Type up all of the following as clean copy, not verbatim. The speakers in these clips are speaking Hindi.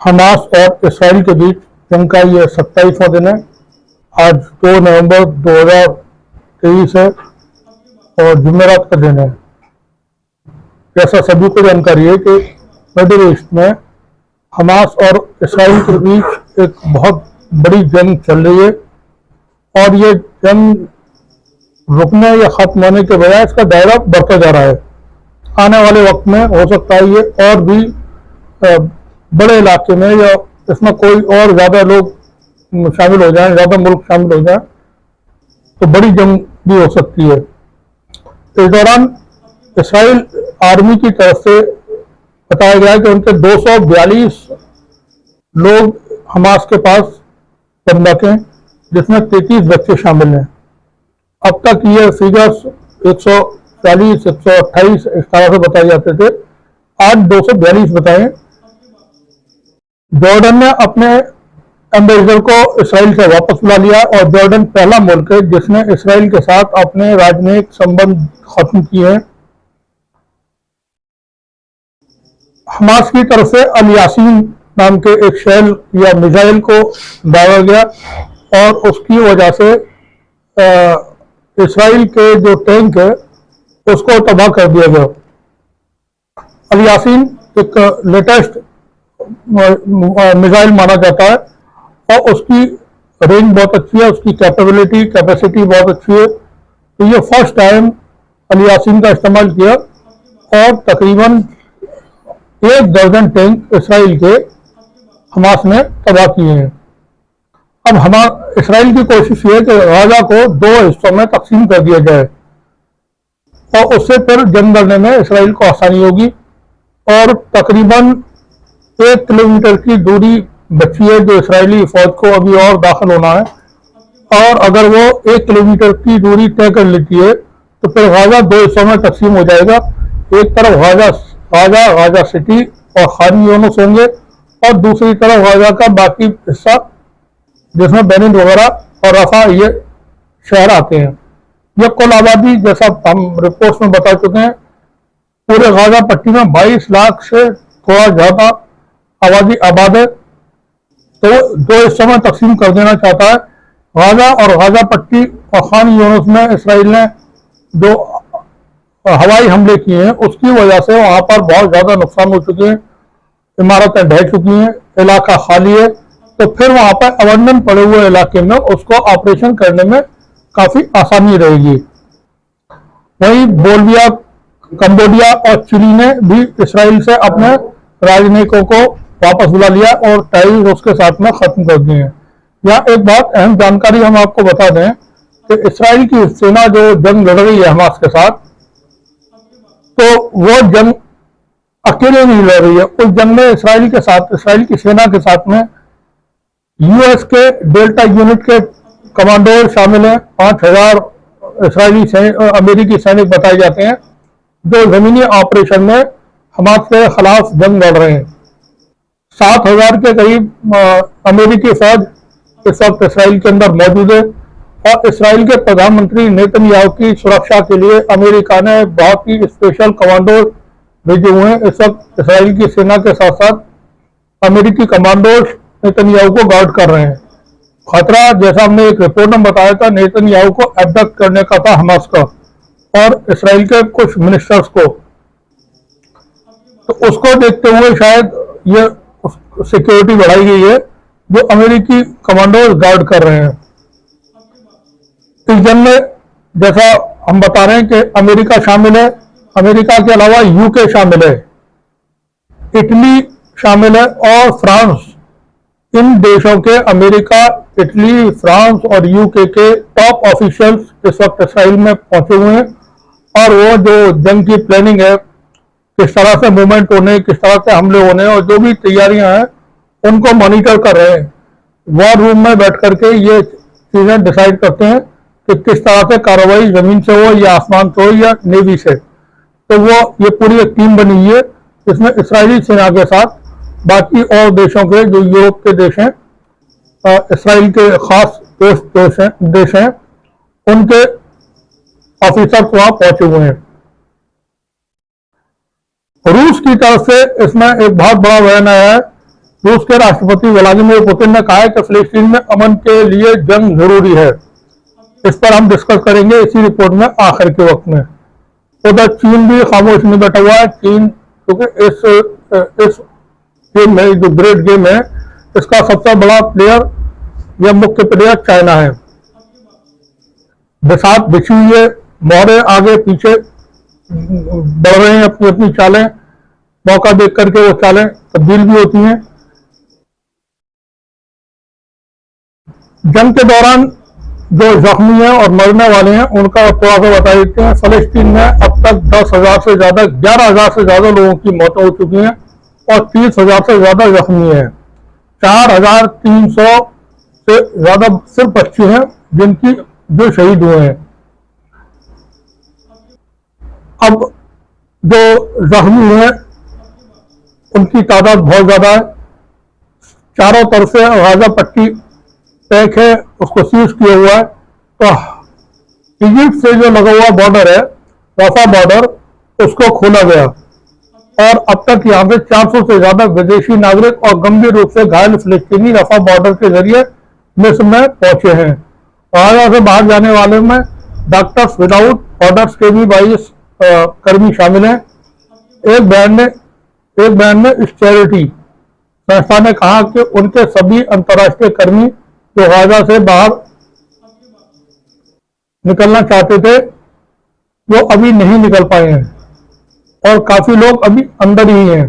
हमास और इसराइल के बीच जंग का ये 27वां दिन है। आज 2 नवंबर 2023 है और जुमेरात का दिन है। जैसा सभी को जानकारी है कि मिडिल ईस्ट में हमास और इसराइल के बीच एक बहुत बड़ी जंग चल रही है और ये जंग रुकने या खत्म होने के बजाय इसका दायरा बढ़ता जा रहा है। आने वाले वक्त में हो सकता है ये और भी बड़े इलाके में या इसमें कोई और ज्यादा लोग शामिल हो जाएं, ज्यादा मुल्क शामिल हो जाएं, तो बड़ी जंग भी हो सकती है। इस दौरान इसराइल आर्मी की तरफ से बताया गया है कि उनके 242 लोग हमास के पास बंधक हैं, जिसमें 33 बच्चे शामिल हैं। अब तक ये फिगर्स 140, 128 इस तरह से बताए जाते थे, आज 242 बताए। जॉर्डन ने अपने एम्बेसडर को इसराइल से वापस बुला लिया और जॉर्डन पहला मुल्क है जिसने इसराइल के साथ अपने राजनयिक संबंध खत्म किए हैं। हमास की तरफ से अल यासीन नाम के एक शेल या मिसाइल को दागा गया और उसकी वजह से इसराइल के जो टैंक है उसको तबाह कर दिया गया। अल यासीन एक लेटेस्ट मिसाइल माना जाता है और उसकी रेंज बहुत अच्छी है, उसकी कैपेसिटी बहुत अच्छी है। तो ये फर्स्ट टाइम अल यासीन का इस्तेमाल किया और तकरीबन 1 दर्जन टैंक इसराइल के हमास ने तबाह किए हैं। अब इसराइल की कोशिश ये है कि गाजा को 2 हिस्सों में तकसीम कर दिया जाए और उससे फिर जंग लड़ने में इसराइल को आसानी होगी। और तकरीबन 1 किलोमीटर की दूरी बची है जो इसराइली फौज को अभी और दाखिल होना है, और अगर वो 1 किलोमीटर की दूरी तय कर लेती है तो फिर गाजा 2 हिस्सों में तकसीम हो जाएगा। एक तरफ गाजा सिटी और खान यूनिस होंगे और दूसरी तरफ गाजा का बाकी हिस्सा जिसमें बेनिन वगैरह और रफा ये शहर आते हैं। ये कुल आबादी जैसा हम रिपोर्ट्स में बता चुके हैं, पूरे गाजा पट्टी में 22 लाख से थोड़ा ज्यादा आबादी आबाद है। तो 2 हिस्सों में तकसीम कर देना चाहता है। गाजा और गाजा पट्टी और खान यूनिस में इसराइल ने जो हवाई हमले किए हैं उसकी वजह से वहां पर बहुत ज्यादा नुकसान हो चुके हैं, इमारतें ढह चुकी हैं, इलाका खाली है। तो फिर वहां पर अबंडन पड़े हुए इलाके में उसको ऑपरेशन करने में काफी आसानी रहेगी। वहीं बोलिविया, कंबोडिया और चिली ने भी इसराइल से अपने राजनयिकों को वापस बुला लिया और टाइज उसके साथ में खत्म कर दिए हैं। यहाँ एक बात अहम जानकारी हम आपको बता दें कि इसराइल की सेना जो जंग लड़ रही है हमास के साथ, तो वो जंग अकेले नहीं लड़ रही है। उस जंग में इसराइल की सेना के साथ में यूएस के डेल्टा यूनिट के कमांडोर शामिल हैं। 5000 अमेरिकी सैनिक बताए जाते हैं जो जमीनी ऑपरेशन में हमास के खिलाफ जंग लड़ रहे हैं। 7000 के करीब अमेरिकी फौज इस वक्त इसराइल के अंदर मौजूद है और इसराइल के प्रधानमंत्री नेतन्याहू की सुरक्षा के लिए अमेरिका ने बहुत ही स्पेशल कमांडो भेजे हुए हैं। इस वक्त इसराइल की सेना के साथ साथ अमेरिकी कमांडो नेतन्याहू को गार्ड कर रहे हैं। खतरा जैसा हमने एक रिपोर्ट में बताया था, नेतन्याहू को एब्डक्ट करने का था हमास का और इसराइल के कुछ मिनिस्टर्स को। तो उसको देखते हुए शायद ये सिक्योरिटी बढ़ाई गई है जो अमेरिकी कमांडोज गार्ड कर रहे हैं। इस जंग में जैसा हम बता रहे हैं कि अमेरिका शामिल है, अमेरिका के अलावा यूके शामिल है, इटली शामिल है और फ्रांस। इन देशों के अमेरिका, इटली, फ्रांस और यूके के टॉप ऑफिशियल्स इस वक्त इसराइल में पहुंचे हुए हैं और वो जो जंग की प्लानिंग है, किस तरह से मूवमेंट होने, किस तरह से हमले होने और जो भी तैयारियां हैं उनको मॉनिटर कर रहे हैं। वॉर रूम में बैठ करके ये चीजें डिसाइड करते हैं कि किस तरह से कार्रवाई जमीन से हो या आसमान से हो या नेवी से। तो वो ये पूरी एक टीम बनी हुई है जिसमें इसराइली सेना के साथ बाकी और देशों के जो यूरोप के देश हैं, इसराइल के खास देश हैं, उनके ऑफिसर्स वहां पहुंचे हुए हैं। रूस की तरफ से इसमें एक बहुत बड़ा बयान आया है रूस के राष्ट्रपति व्लादिमीर पुतिन ने कहा है कि फिलिस्तीन में अमन के लिए जंग जरूरी है। इस पर हम डिस्कस करेंगे इसी रिपोर्ट में आखिर के वक्त में। उधर चीन भी खामोश नहीं बैठा हुआ है। चीन क्योंकि इस गेम में जो ग्रेट गेम है इसका सबसे बड़ा प्लेयर या मुख्य प्लेयर चाइना है। बिसात बिछी हुई है, मोहरे आगे पीछे बढ़ रहे हैं, अपनी अपनी चालें मौका देख करके वो चालें तब्दील भी होती हैं। जंग के दौरान जो जख्मी हैं और मरने वाले हैं उनका थोड़ा सा बता देते हैं। फलस्तीन में अब तक 10,000 से ज्यादा 11,000 से ज्यादा लोगों की मौतें हो चुकी हैं और 30,000 से ज्यादा जख्मी हैं। 4,300 से ज्यादा सिर्फ बच्चे हैं जिनकी जो शहीद हुए हैं। अब जो जख्मी हैं उनकी तादाद बहुत ज्यादा है। चारों तरफ से गाजा पट्टी पैक है, उसको सीज किया हुआ है। तो इजिप्ट से जो लगा हुआ बॉर्डर है, रफा बॉर्डर, उसको खोला गया और अब तक यहाँ पे 400 से ज्यादा विदेशी नागरिक और गंभीर रूप से घायल फिलिस्तीनी रफा बॉर्डर के जरिए मिस्र में पहुंचे हैं। गाजा से बाहर जाने वाले में डॉक्टर्स विदाउट बॉर्डर्स के भी 22 कर्मी शामिल हैं। एक बयान में इस चैरिटी संस्था ने कहा कि उनके सभी अंतर्राष्ट्रीय कर्मी जो गाजा से बाहर निकलना चाहते थे वो अभी नहीं निकल पाए हैं और काफी लोग अभी अंदर ही हैं।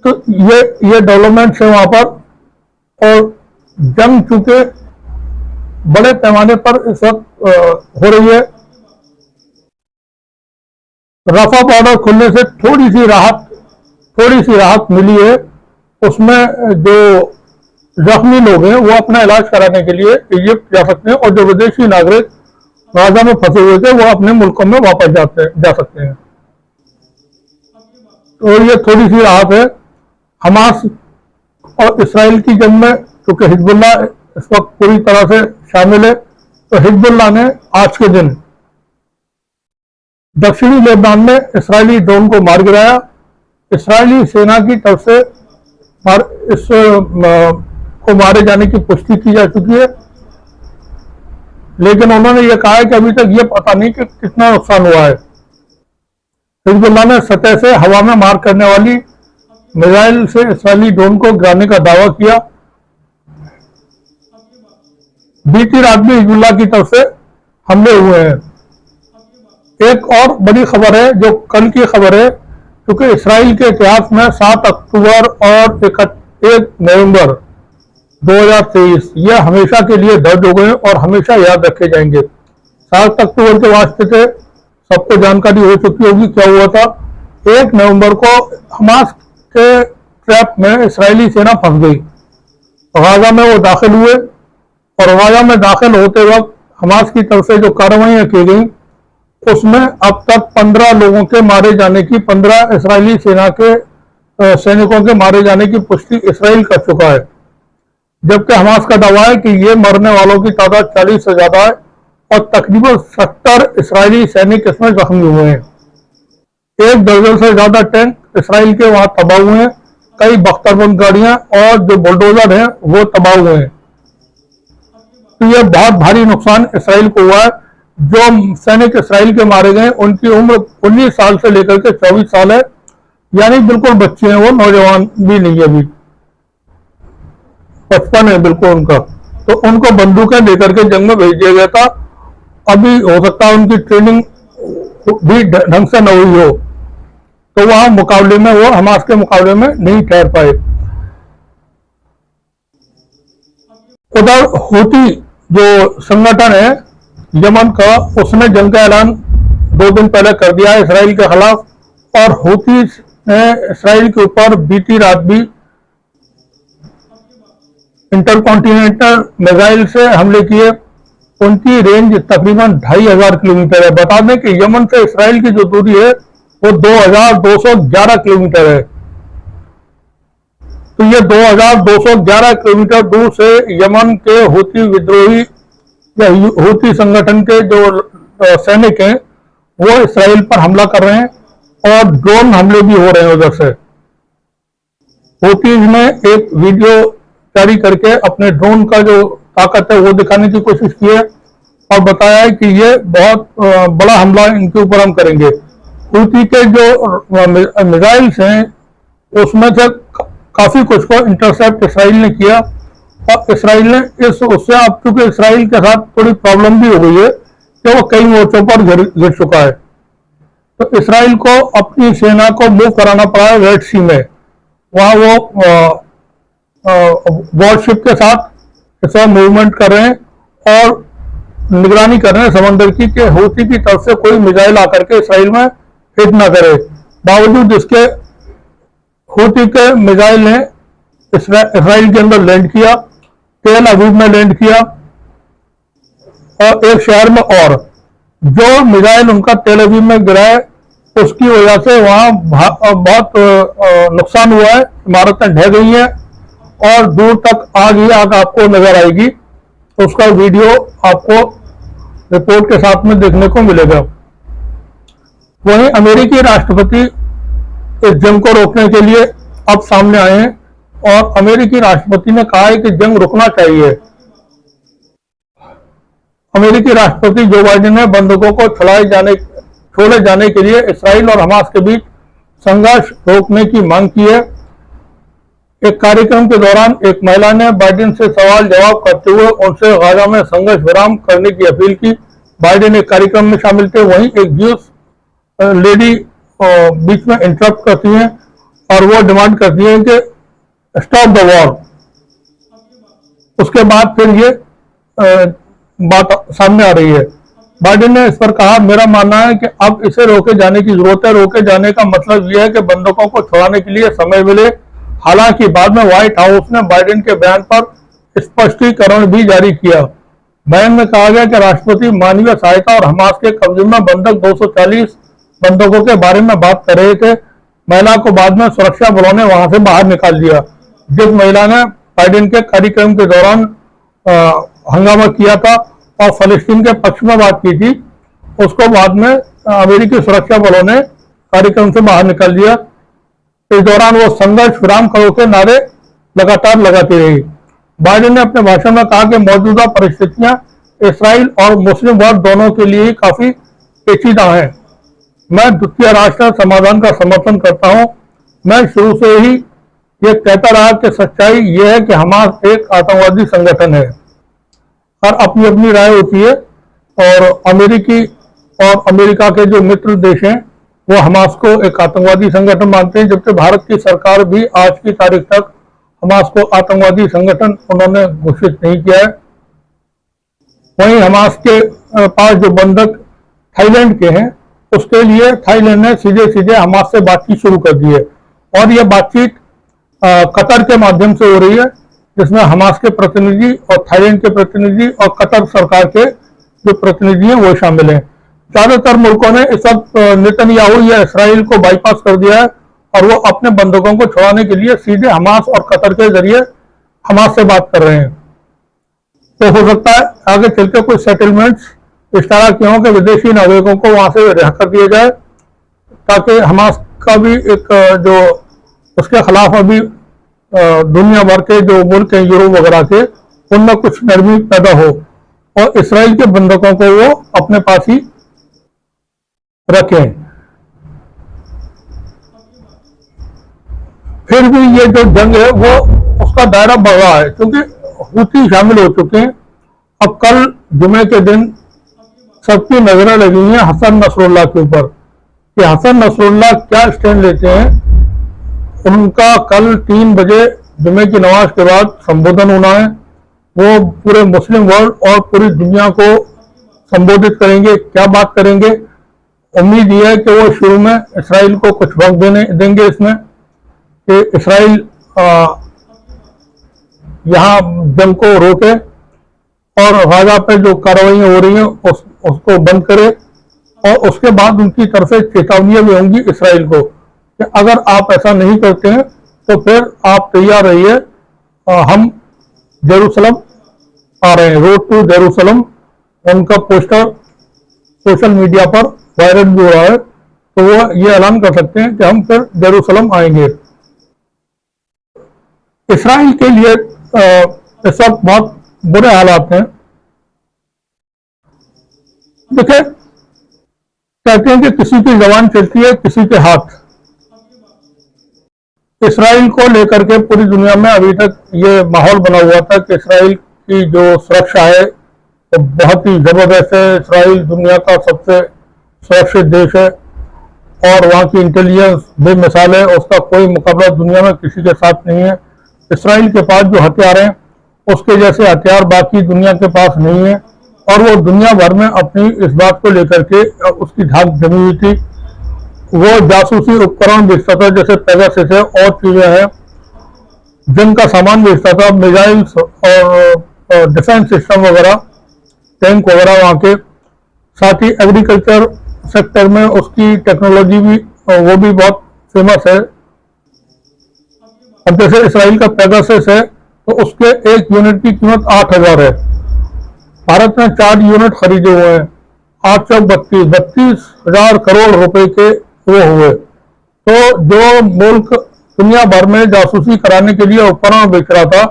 तो ये डेवलपमेंट्स है वहां पर। और जंग चूंकि बड़े पैमाने पर इस वक्त हो रही है, रफा बॉर्डर खुलने से थोड़ी सी राहत मिली है। उसमें जो जख्मी लोग हैं वो अपना इलाज कराने के लिए इजिप्ट जा सकते हैं और जो विदेशी नागरिक गाजा में फंसे हुए थे वो अपने मुल्कों में वापस जा सकते हैं। तो ये थोड़ी सी राहत है। हमास और इसराइल की जंग में क्योंकि हिजबुल्लाह इस वक्त पूरी तरह से शामिल है, तो हिजबुल्लाह ने आज के दिन दक्षिणी लेबनान में इसराइली ड्रोन को मार गिराया। इसराइली सेना की तरफ से इस को मारे जाने की पुष्टि की जा चुकी है, लेकिन उन्होंने ये कहा है कि अभी तक ये पता नहीं कि कितना नुकसान हुआ है। हिजबुल्लाह ने सतह से हवा में मार करने वाली मिसाइल से इसराइली ड्रोन को गिराने का दावा किया। बीती रात भी हिजबुल्लाह की तरफ से हमले हुए हैं। एक और बड़ी खबर है जो कल की खबर है, क्योंकि इसराइल के इतिहास में 7 अक्टूबर और 1 नवंबर 2023 ये हमेशा के लिए दर्ज हो गए और हमेशा याद रखे जाएंगे। 7 अक्टूबर के वास्ते से सबको जानकारी हो चुकी होगी क्या हुआ था। 1 नवंबर को हमास के ट्रैप में इसराइली सेना फंस गई। गाजा में वो दाखिल हुए और गाजा में दाखिल होते वक्त हमास की तरफ से जो कार्रवाइयां की गई उसमें अब तक 15 लोगों के मारे जाने की 15 इसराइली सेना के सैनिकों के मारे जाने की पुष्टि इसराइल कर चुका है, जबकि हमास का दावा है कि ये मरने वालों की तादाद 40 से ज्यादा है और तकरीबन 70 इसराइली सैनिक इसमें जख्मी हुए हैं। 1 दर्जन से ज्यादा टैंक इसराइल के वहां तबाह हुए हैं। कई बख्तरबंद गाड़ियां और जो बुलडोजर हैं वो तबाह हुए हैं। तो ये बहुत भारी नुकसान इसराइल को हुआ है। जो सैनिक इसराइल के मारे गए उनकी उम्र 19 साल से लेकर के 24 साल है, यानी बिल्कुल बच्चे हैं, वो नौजवान भी नहीं है, अभी 55 है बिल्कुल उनका। तो उनको बंदूकें लेकर के जंग में भेज दिया गया था। अभी हो सकता है उनकी ट्रेनिंग भी ढंग से न हुई हो, तो वहां मुकाबले में वो हमास के मुकाबले में नहीं ठहर पाए। उधर हूती जो संगठन है यमन का, उसने जंग का ऐलान 2 दिन पहले कर दिया है इसराइल के खिलाफ। और हूती ने इसराइल के ऊपर बीती रात भी इंटरकॉन्टिनेंटल मिसाइल से हमले किए। उनकी रेंज तकरीबन 2500 किलोमीटर है। बता दें कि यमन से इसराइल की जो दूरी है वो 2211 किलोमीटर है। तो ये 2211 किलोमीटर दूर से यमन के हूती विद्रोही या हूती संगठन के जो सैनिक हैं वो इसराइल पर हमला कर रहे हैं और ड्रोन हमले भी हो रहे हैं उधर से। हूतीज ने एक वीडियो जारी करके अपने ड्रोन का जो ताकत है वो दिखाने की कोशिश की है और बताया है कि ये बहुत बड़ा हमला इनके ऊपर हम करेंगे। हूती के जो मिसाइल्स हैं उसमें से काफी कुछ को इंटरसेप्ट इसराइल ने किया और इसराइल ने उससे अब चूंकि इसराइल के साथ थोड़ी प्रॉब्लम भी हो गई है कि वो कई मोर्चों पर गिर चुका है, तो इसराइल को अपनी सेना को मूव कराना पड़ा है रेड सी में। वहां वो वॉरशिप के साथ इस मूवमेंट कर रहे हैं और निगरानी कर रहे हैं समंदर की कि हूती की तरफ से कोई मिसाइल आकर के इसराइल में हिट ना करे। बावजूद इसके हूती के मिसाइल ने इसराइल के अंदर लैंड किया, तेल अवीव में लैंड किया और एक शहर में, और जो मिसाइल उनका तेल अवीव में गिरा है उसकी वजह से वहां बहुत नुकसान हुआ है, इमारतें ढह गई हैं और दूर तक आग ही आग आपको नजर आएगी। तो उसका वीडियो आपको रिपोर्ट के साथ में देखने को मिलेगा। वहीं अमेरिकी राष्ट्रपति इस जंग को रोकने के लिए अब सामने आए हैं और अमेरिकी राष्ट्रपति ने कहा है कि जंग रुकना चाहिए। अमेरिकी राष्ट्रपति जो बाइडेन ने बंदूकों को छोड़े जाने के लिए इसराइल और हमास के बीच संघर्ष रोकने की मांग की है। एक कार्यक्रम के दौरान एक महिला ने बाइडेन से सवाल जवाब करते हुए उनसे गाजा में संघर्ष विराम करने की अपील की। बाइडेन एक कार्यक्रम में शामिल थे, वहीं एक ज्यूस लेडी बीच में इंटरप्ट करती हैं और वो डिमांड करती हैं कि स्टॉप द वॉर। उसके बाद फिर ये बात सामने आ रही है। बाइडेन ने इस पर कहा, मेरा मानना है कि अब इसे रोके जाने की जरूरत है। रोके जाने का मतलब यह है कि बंदूकों को छुड़ाने के लिए समय मिले। हालांकि बाद में व्हाइट हाउस ने बाइडेन के बयान पर स्पष्टीकरण भी जारी किया। बयान में कहा गया कि राष्ट्रपति मानवीय सहायता और हमास के कब्जे में बंदूक 240 बंदूकों के बारे में बात कर रहे थे। महिला को बाद में सुरक्षा बलों ने वहां से बाहर निकाल दिया। जिस महिला ने बाइडेन के कार्यक्रम के दौरान हंगामा किया था और फलस्तीन के पक्ष में बात की थी, उसको बाद में अमेरिकी सुरक्षा बलों ने कार्यक्रम से बाहर निकाल दिया। इस दौरान वो संघर्ष विराम करो के नारे लगातार लगाती रही। बाइडेन ने अपने भाषण में कहा कि मौजूदा परिस्थितियां इसराइल और मुस्लिम वर्ग दोनों के लिए काफी पेचीदा हैं। मैं द्वितीय राष्ट्र समाधान का समर्थन करता हूं। मैं शुरू से ही ये कहता रहा कि सच्चाई यह है कि हमास एक आतंकवादी संगठन है और अपनी अपनी राय होती है, और अमेरिकी और अमेरिका के जो मित्र देश हैं वो हमास को एक आतंकवादी संगठन मानते हैं, जबकि भारत की सरकार भी आज की तारीख तक हमास को आतंकवादी संगठन उन्होंने घोषित नहीं किया है। वहीं हमास के पास जो बंधक थाईलैंड के हैं, उसके लिए थाईलैंड ने सीधे सीधे हमास से बातचीत शुरू कर दी है और यह बातचीत कतर के माध्यम से हो रही है, जिसमें हमास के प्रतिनिधि और थाईलैंड के प्रतिनिधि और कतर सरकार के जो प्रतिनिधि हैं वो शामिल हैं। ज्यादातर मुल्कों ने इस वक्त नेतन्याहू या इसराइल को बाईपास कर दिया है और वो अपने बंधकों को छुड़ाने के लिए सीधे हमास और कतर के जरिए हमास से बात कर रहे हैं। तो हो सकता है आगे चलकर कोई सेटलमेंट्स इस तरह के हों कि विदेशी नागरिकों को वहां से रिहा कर दिया जाए, ताकि हमास का भी एक जो उसके खिलाफ अभी दुनिया भर के जो मुल्क हैं यूरोप वगैरह के, उनमें कुछ नरमी पैदा हो और इसराइल के बंधकों को वो अपने पास ही रखें। फिर भी ये जो जंग है वो उसका दायरा बढ़ रहा है, क्योंकि हूती शामिल हो चुके हैं। अब कल जुमे के दिन सबकी नजरें लगी हैं हसन नसरुल्लाह के ऊपर कि हसन नसरुल्लाह क्या स्टैंड लेते हैं। उनका कल 3 बजे जुमे की नमाज के बाद संबोधन होना है। वो पूरे मुस्लिम वर्ल्ड और पूरी दुनिया को संबोधित करेंगे। क्या बात करेंगे? उम्मीद यह है कि वो शुरू में इसराइल को कुछ वक्त देंगे इसमें कि इसराइल यहाँ जंग को रोके और गाजा पे जो कार्रवाइयां हो रही हैं उसको बंद करे, और उसके बाद उनकी तरफ से चेतावनियां भी होंगी इसराइल को कि अगर आप ऐसा नहीं करते हैं तो फिर आप तैयार रहिए, हम जेरूसलम आ रहे हैं। रोड टू जेरूसलम उनका पोस्टर सोशल मीडिया पर वायरल भी हो रहा है, तो वो ये ऐलान कर सकते हैं कि हम फिर जेरूसलम आएंगे। इसराइल के लिए इस वक्त बहुत बुरे हालात हैं। देखिए, कहते हैं कि किसी की जबान चलती है, किसी के हाथ। इसराइल को लेकर के पूरी दुनिया में अभी तक ये माहौल बना हुआ था कि इसराइल की जो सुरक्षा है वो बहुत ही जबरदस्त है। इसराइल दुनिया का सबसे सुरक्षित देश है और वहाँ की इंटेलिजेंस बेमिसाल है, उसका कोई मुकाबला दुनिया में किसी के साथ नहीं है। इसराइल के पास जो हथियार हैं उसके जैसे हथियार बाकी दुनिया के पास नहीं है, और वो दुनिया भर में अपनी इस बात को लेकर के उसकी धाक जमी हुई थी। वो जासूसी उपकरण बेचता था, जैसे पेगासस है और चीजें हैं, जंग का सामान बेचता था, मिसाइल्स और डिफेंस सिस्टम वगैरह, टैंक वगैरह वहाँ के। साथ ही एग्रीकल्चर सेक्टर में उसकी टेक्नोलॉजी भी वो भी बहुत फेमस है। अब जैसे इसराइल का पेगासस है तो उसके एक यूनिट की कीमत 8,000 है। भारत ने 4 यूनिट खरीदे हुए हैं, 32,000 करोड़ रुपए के वो हुए। तो जो मुल्क दुनिया भर में जासूसी कराने के लिए उपकरण बेच रहा था,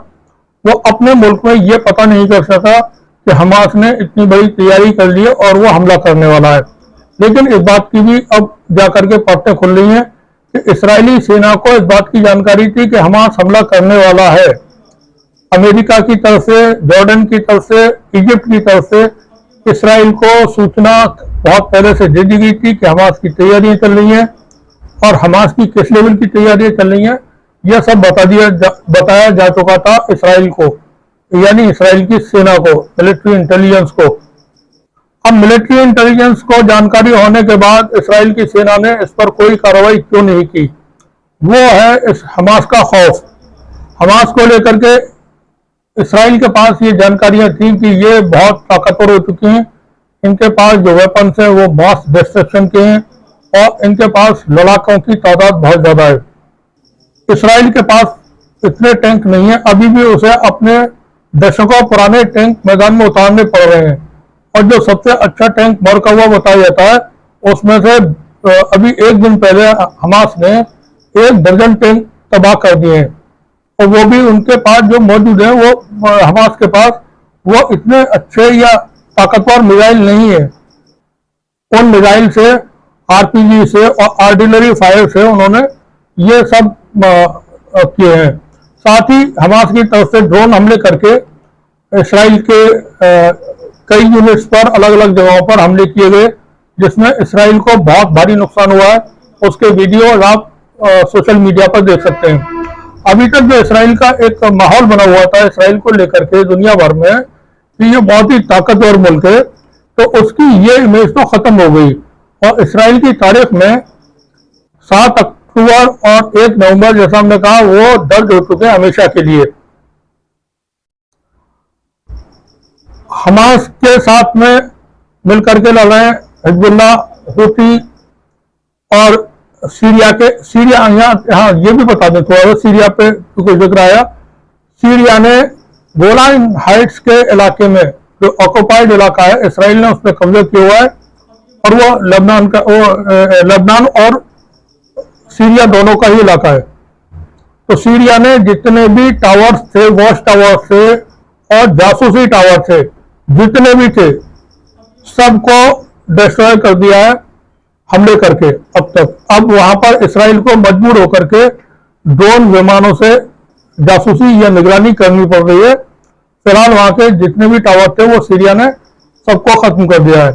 वो अपने मुल्क में ये पता नहीं कर सका कि हमास ने इतनी बड़ी तैयारी कर ली है और वो हमला करने वाला है। लेकिन इस बात की भी अब जाकर के बातें खुल रही हैं कि इसराइली सेना को इस बात की जानकारी थी कि हमास हमला करने वाला है। अमेरिका की तरफ से, जॉर्डन की तरफ से, इजिप्ट की तरफ से इसराइल को सूचना बहुत पहले से दे दी गई थी कि हमास की तैयारियां चल रही हैं, और हमास की किस लेवल की तैयारियां चल रही हैं यह सब बताया जा चुका था इसराइल को, यानी इसराइल की सेना को, मिलिट्री इंटेलिजेंस को। अब मिलिट्री इंटेलिजेंस को जानकारी होने के बाद इसराइल की सेना ने इस पर कोई कार्रवाई क्यों नहीं की? वो है इस हमास का खौफ। हमास को लेकर के इसराइल के पास ये जानकारियां थी कि ये बहुत ताकतवर हो चुकी हैं, इनके पास जो वेपन्स हैं वो मास डिस्ट्रक्शन के हैं, और इनके पास लड़ाकों की तादाद बहुत ज्यादा है। इसराइल के पास इतने टैंक नहीं है, अभी भी उसे अपने दशकों पुराने टैंक मैदान में उतारने पड़ रहे हैं, और जो सबसे अच्छा टैंक मरका हुआ बताया जाता है उसमें से अभी एक दिन पहले हमास ने 1 दर्जन टैंक तबाह कर दिए हैं, और वो भी उनके पास जो मौजूद है वो हमास के पास वो इतने अच्छे या ताकतवर मिसाइल नहीं है। उन मिसाइल से, आरपीजी से और आर्टिलरी फायर से उन्होंने ये सब किए हैं। साथ ही हमास की तरफ से ड्रोन हमले करके इसराइल के कई यूनिट्स पर अलग अलग जगहों पर हमले किए गए, जिसमें इसराइल को बहुत भारी नुकसान हुआ है। उसके वीडियो आप सोशल मीडिया पर देख सकते हैं। अभी तक जो इसराइल का एक माहौल बना हुआ था इसराइल को लेकर के दुनिया भर में कि ये बहुत ही ताकतवर मुल्क है, तो उसकी ये इमेज तो खत्म हो गई, और इसराइल की तारीख में 7 अक्टूबर और 1 नवंबर, जैसा हमने कहा, वो दर्ज हो चुके हैं हमेशा के लिए। हमास के साथ में मिलकर के लड़ रहे हैं हिजबुल्लाह, हूती और सीरिया यहाँ ये भी बता दें थोड़ा, सीरिया पे कोई जिक्र आया। सीरिया ने गोलान हाइट्स के इलाके में जो ऑक्युपाइड इलाका है, इसराइल ने उस पर कब्जा किया हुआ है, और वो लेबनान और सीरिया दोनों का ही इलाका है। तो सीरिया ने जितने भी टावर्स थे, वॉच टावर्स थे और जासूसी टावर थे, जितने भी थे, सबको डिस्ट्रॉय कर दिया है हमले करके अब तक। अब वहां पर इसराइल को मजबूर होकर के ड्रोन विमानों से जासूसी या निगरानी करनी पड़ रही है। फिलहाल वहां के जितने भी टावर थे वो सीरिया ने सबको खत्म कर दिया है।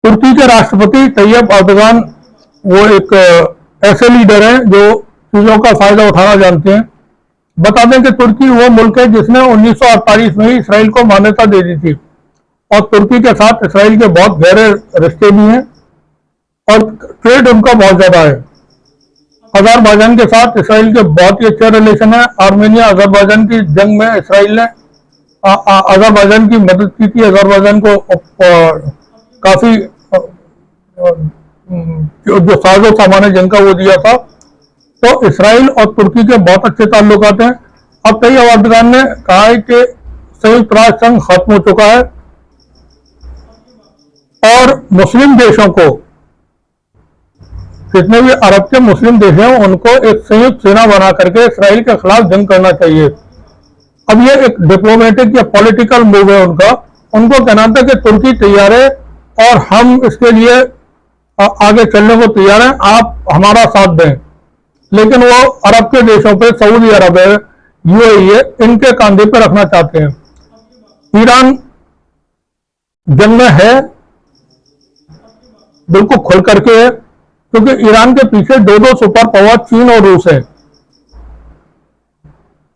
तुर्की के राष्ट्रपति तैयब अर्दगान वो एक ऐसे लीडर हैं जो चीजों का फायदा उठाना जानते हैं। बता दें कि तुर्की वो मुल्क है जिसने 1948 में ही इसराइल को मान्यता दे दी थी, और तुर्की के साथ इसराइल के बहुत गहरे रिश्ते भी हैं और ट्रेड उनका बहुत ज्यादा है। अजरबैजान के साथ इसराइल के बहुत ही अच्छे रिलेशन है। आर्मेनिया अजरबैजान की जंग में इसराइल ने अजरबैजान की मदद की थी, अजरबैजान को काफी जो साजो सामान है जंग का वो दिया था। तो इसराइल और तुर्की के बहुत अच्छे ताल्लुकात हैं। अब तैयब अर्दगान ने कहा है कि संयुक्त राष्ट्र संघ खत्म हो चुका है और मुस्लिम देशों को जितने भी अरब के मुस्लिम देश हैं उनको एक संयुक्त सेना बना करके इसराइल के खिलाफ जंग करना चाहिए। अब ये एक डिप्लोमेटिक या पॉलिटिकल मूव है उनका। उनको कहना था कि तुर्की तैयार है और हम इसके लिए आगे चलने को तैयार हैं, आप हमारा साथ दें। लेकिन वो अरब के देशों पे, सऊदी अरब है, यूएई है, इनके कंधे पे रखना चाहते हैं। ईरान जंग में है, बिल्कुल खुल करके है, क्योंकि ईरान के पीछे दो सुपर पावर चीन और रूस है।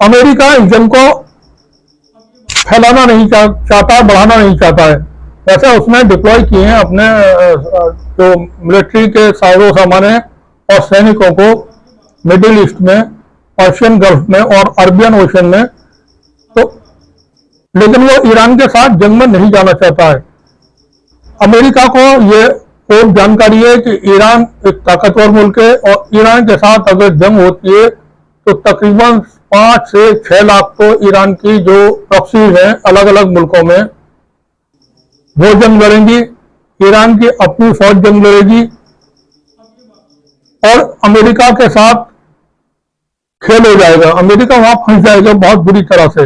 अमेरिका इस जंग को फैलाना नहीं चाहता, बढ़ाना नहीं चाहता है। वैसे उसने डिप्लॉय किए हैं अपने जो मिलिट्री के साजो सामान है और सैनिकों को मिडिल ईस्ट में, पर्शियन गल्फ में और अरबियन ओशन में। तो लेकिन वो ईरान के साथ जंग में नहीं जाना चाहता है। अमेरिका को ये खूब जानकारी है कि ईरान एक ताकतवर मुल्क है और ईरान के साथ अगर जंग होती है तो तकरीबन 5 से 6 लाख तो ईरान की जो प्रॉक्सीज हैं अलग अलग मुल्कों में, वो जंग लड़ेंगी। ईरान की अपनी फौज जंग लड़ेगी और अमेरिका के साथ खेल हो जाएगा। अमेरिका वहां फंस जाएगा बहुत बुरी तरह से।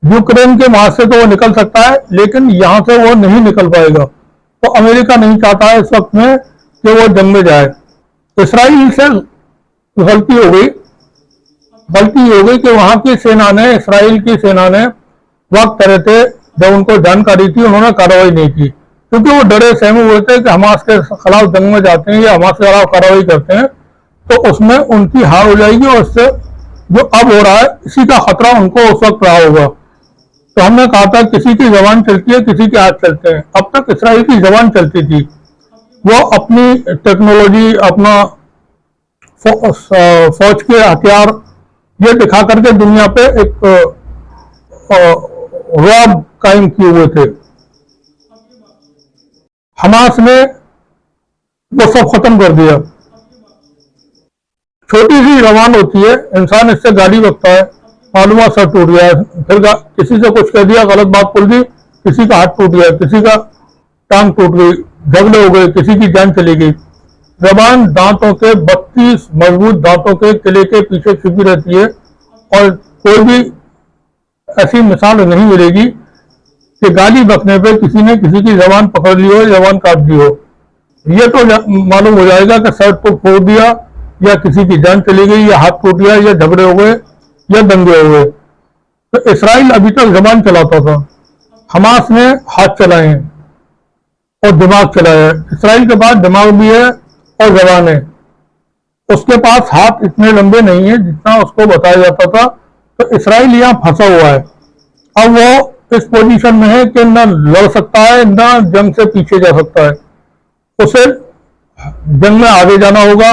यूक्रेन के वहां से तो वो निकल सकता है, लेकिन यहां से वो नहीं निकल पाएगा। तो अमेरिका नहीं चाहता है इस वक्त में कि वो जंग में जाए। इसराइल से गलती हो गई कि वहां की सेना ने, इसराइल की सेना ने वक्त करे थे जब उनको जानकारी थी, उन्होंने कार्रवाई नहीं की, क्योंकि वो डरे सहमे हुए थे कि हमास के खिलाफ जंग में जाते हैं या हमास के खिलाफ कार्रवाई करते हैं तो उसमें उनकी हार हो जाएगी और इससे जो अब हो रहा है इसी का खतरा उनको उस वक्त रहा होगा। तो हमने कहा था किसी की जबान चलती है, किसी के हाथ चलते हैं। अब तक इसराइल की जबान चलती थी, वो अपनी टेक्नोलॉजी, अपना फौज के हथियार ये दिखा करके दुनिया पे एक रुआब कायम किए हुए थे। हमास ने वो सब खत्म कर दिया। छोटी सी जबान होती है, इंसान इससे गाली बकता है, मालूम सर टूट गया, फिर किसी से कुछ कह दिया, गलत बात बोल दी, किसी का हाथ टूट गया, किसी का टांग टूट गई, झगड़े हो गए, किसी की जान चली गई। जबान दांतों के 32 मजबूत दांतों के किले के पीछे छुपी रहती है और कोई भी ऐसी मिसाल नहीं मिलेगी कि गाली बकने पे किसी ने किसी की जबान पकड़ ली हो, जबान काट दी हो। ये तो मालूम हो जाएगा कि सर तो फोड़ दिया या किसी की जान चली गई या हाथ टूट गया या झगड़े हो गए या दंगे हो गए। तो इसराइल अभी तक जबान चलाता था, हमास ने हाथ चलाए और दिमाग चलाया। इसराइल के पास दिमाग भी है और जबान है, उसके पास हाथ इतने लंबे नहीं है जितना उसको बताया जाता था। तो इसराइल यहाँ फंसा हुआ है। अब वो इस पोजीशन में है कि न लड़ सकता है, न जंग से पीछे जा सकता है, उसे जंग में आगे जाना होगा।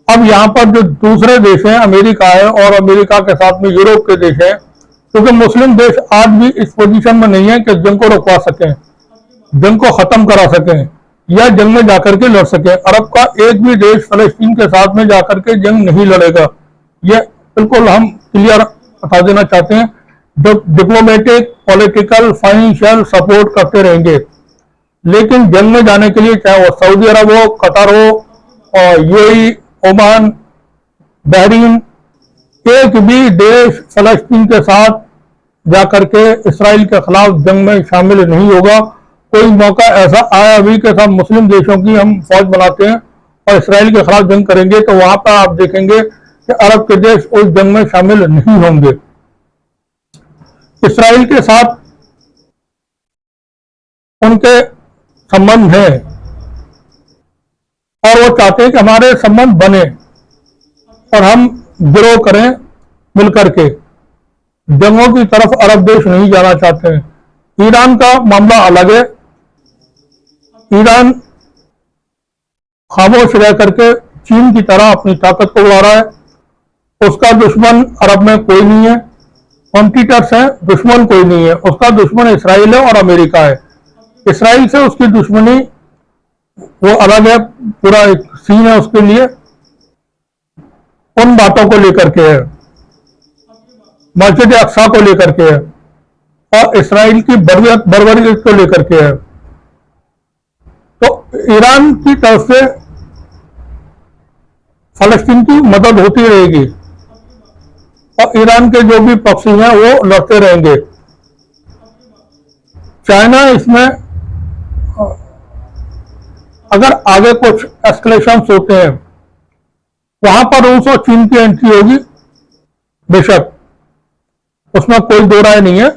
अब यहाँ पर जो दूसरे देश हैं, अमेरिका है और अमेरिका के साथ में यूरोप के देश हैं, क्योंकि मुस्लिम देश आज भी इस पोजीशन में नहीं है कि जंग को रुकवा सकें, जंग को खत्म करा सकें या जंग में जाकर के लड़ सकें। अरब का एक भी देश फलस्तीन के साथ में जाकर के जंग नहीं लड़ेगा, ये बिल्कुल हम क्लियर बता देना चाहते हैं। जो डिप्लोमेटिक, पॉलिटिकल, फाइनेंशियल सपोर्ट करते रहेंगे, लेकिन जंग में जाने के लिए चाहे वो सऊदी अरब हो, कतर हो और यूएई, ओमान, बहरीन, एक भी देश फलस्तीन के साथ जाकर के इसराइल के खिलाफ जंग में शामिल नहीं होगा। कोई मौका ऐसा आया अभी कि सब मुस्लिम देशों की हम फौज बनाते हैं और इसराइल के खिलाफ जंग करेंगे, तो वहां पर आप देखेंगे कि अरब के देश उस जंग में शामिल नहीं होंगे। इसराइल के साथ उनके संबंध हैं और वो चाहते हैं कि हमारे संबंध बने और हम गिरोह करें मिलकर के। जंगों की तरफ अरब देश नहीं जाना चाहते हैं। ईरान का मामला अलग है। ईरान खामोश रह करके चीन की तरह अपनी ताकत को बढ़ा रहा है। उसका दुश्मन अरब में कोई नहीं है, कॉम्पिटिटर्स हैं, दुश्मन कोई नहीं है। उसका दुश्मन इसराइल है और अमेरिका है। इसराइल से उसकी दुश्मनी वो अलग है, पूरा एक सीन है उसके लिए, उन बातों को लेकर के है, मस्जिद अक्सा को लेकर के है और इसराइल की बर्बरी को लेकर के है। तो ईरान की तरफ से फलस्तीन की मदद होती रहेगी और ईरान के जो भी प्रॉक्सी हैं वो लड़ते रहेंगे। चाइना इसमें अगर आगे कुछ एस्केलेशन होते हैं वहां पर रूस और चीन की एंट्री होगी, बेशक उसमें कोई दो राय नहीं है,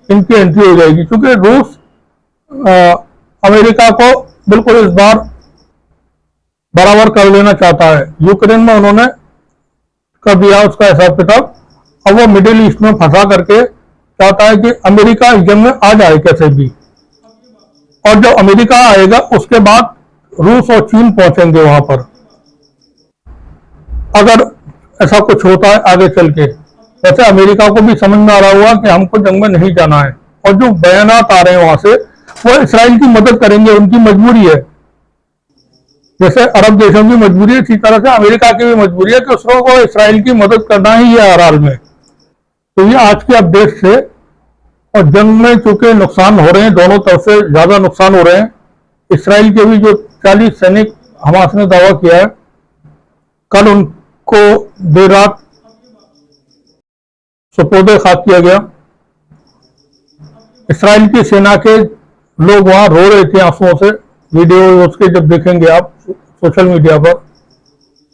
इनकी एंट्री हो जाएगी क्योंकि रूस अमेरिका को बिल्कुल इस बार बराबर कर लेना चाहता है। यूक्रेन में उन्होंने कर दिया उसका हिसाब किताब, अब वो मिडिल ईस्ट में फंसा करके चाहता है कि अमेरिका इस जंग में आ जाए कैसे भी, और जब अमेरिका आएगा उसके बाद रूस और चीन पहुंचेंगे वहां पर, अगर ऐसा कुछ होता है आगे चल के। वैसे अमेरिका को भी समझ में आ रहा हुआ कि हमको जंग में नहीं जाना है, और जो बयानात आ रहे हैं वहां से वो इसराइल की मदद करेंगे, उनकी मजबूरी है। जैसे अरब देशों की मजबूरी है, इसी तरह से अमेरिका की भी मजबूरी है कि उसको इसराइल की मदद करना ही है हर हाल में। तो ये आज के अपडेट से, और जंग में चूंकि नुकसान हो रहे हैं, दोनों तरफ से ज्यादा नुकसान हो रहे हैं। इसराइल के भी जो 40 सैनिक हमास ने दावा किया है, कल उनको देर रात सुपुर्द खाक किया गया। इसराइल की सेना के लोग वहां रो रहे थे आंसुओं से, वीडियो उसके जब देखेंगे आप सोशल मीडिया पर।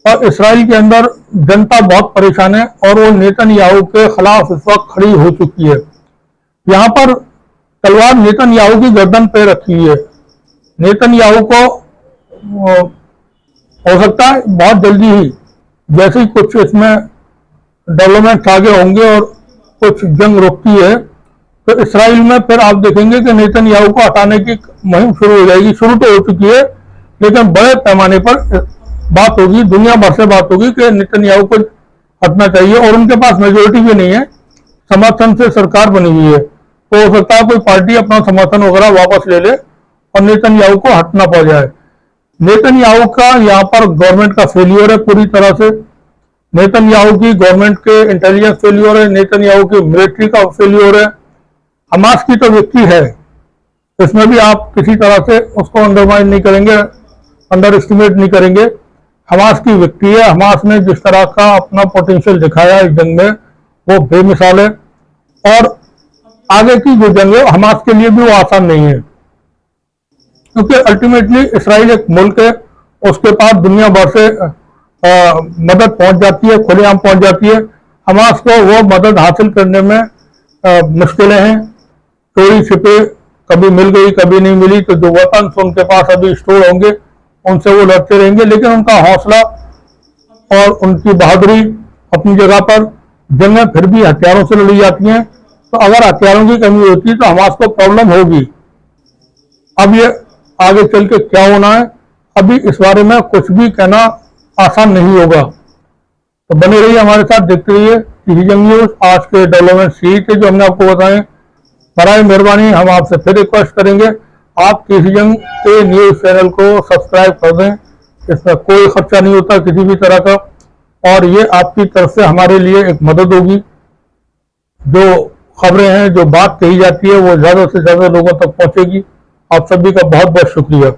और इसराइल के अंदर जनता बहुत परेशान है और वो नेतन्याहू के खिलाफ इस वक्त खड़ी हो चुकी है। यहां पर तलवार नेतन्याहू की गर्दन पे रखी हुई है। नेतन्याहू को हो सकता है बहुत जल्दी ही जैसे ही कुछ इसमें डेवलपमेंट आगे होंगे और कुछ जंग रुकती है तो इसराइल में फिर आप देखेंगे कि नेतन्याहू को हटाने की मुहिम शुरू हो जाएगी। शुरू तो हो चुकी है लेकिन बड़े पैमाने पर बात होगी, दुनिया भर से बात होगी कि नेतन्याहू को हटना चाहिए, और उनके पास मेजोरिटी भी नहीं है, समर्थन से सरकार बनी हुई है। तो हो सकता है कोई पार्टी अपना समर्थन वगैरह वापस ले ले और नेतन्याहू को हटना पड़ जाए। नेतन्याहू का यहाँ पर गवर्नमेंट का फेलियर है पूरी तरह से, नेतन्याहू की गवर्नमेंट के इंटेलिजेंस फेलियर है, नेतन्याहू की मिलिट्री का फेलियर है। हमास की तो विक्ट्री है, इसमें भी आप किसी तरह से उसको अंडरमाइन नहीं करेंगे, अंडर एस्टिमेट नहीं करेंगे। हमास की विक्ट्री है। हमास ने जिस तरह का अपना पोटेंशियल दिखाया इस जंग में वो बेमिसाल है, और आगे की जो जंग है हमास के लिए भी वो आसान नहीं है, क्योंकि अल्टीमेटली इसराइल एक मुल्क है, उसके पास दुनिया भर से मदद पहुंच जाती है, खुलेआम पहुंच जाती है। हमास को वो मदद हासिल करने में मुश्किलें हैं, चोरी छिपे, कभी मिल गई कभी नहीं मिली, तो जो वेपन्स उनके पास अभी स्टोर होंगे उनसे वो लड़ते रहेंगे। लेकिन उनका हौसला और उनकी बहादुरी अपनी जगह पर, जंगें फिर भी हथियारों से लड़ी जाती हैं, तो अगर हथियारों की कमी होती है तो हमास को प्रॉब्लम होगी। अब ये आगे चल के क्या होना है, अभी इस बारे में कुछ भी कहना आसान नहीं होगा। तो बने रहिए हमारे साथ, देखते रहिए टीवी जंग न्यूज। आज के डेवलपमेंट यही थे जो हमने आपको बताए। बराए मेहरबानी हम आपसे फिर रिक्वेस्ट करेंगे, आप टीवी जंग के न्यूज चैनल को सब्सक्राइब कर दें, इसमें कोई खर्चा नहीं होता किसी भी तरह का, और ये आपकी तरफ से हमारे लिए एक मदद होगी। जो खबरें हैं, जो बात कही जाती है वो ज्यादा से ज्यादा लोगों तक पहुंचेगी। आप सभी का बहुत बहुत शुक्रिया।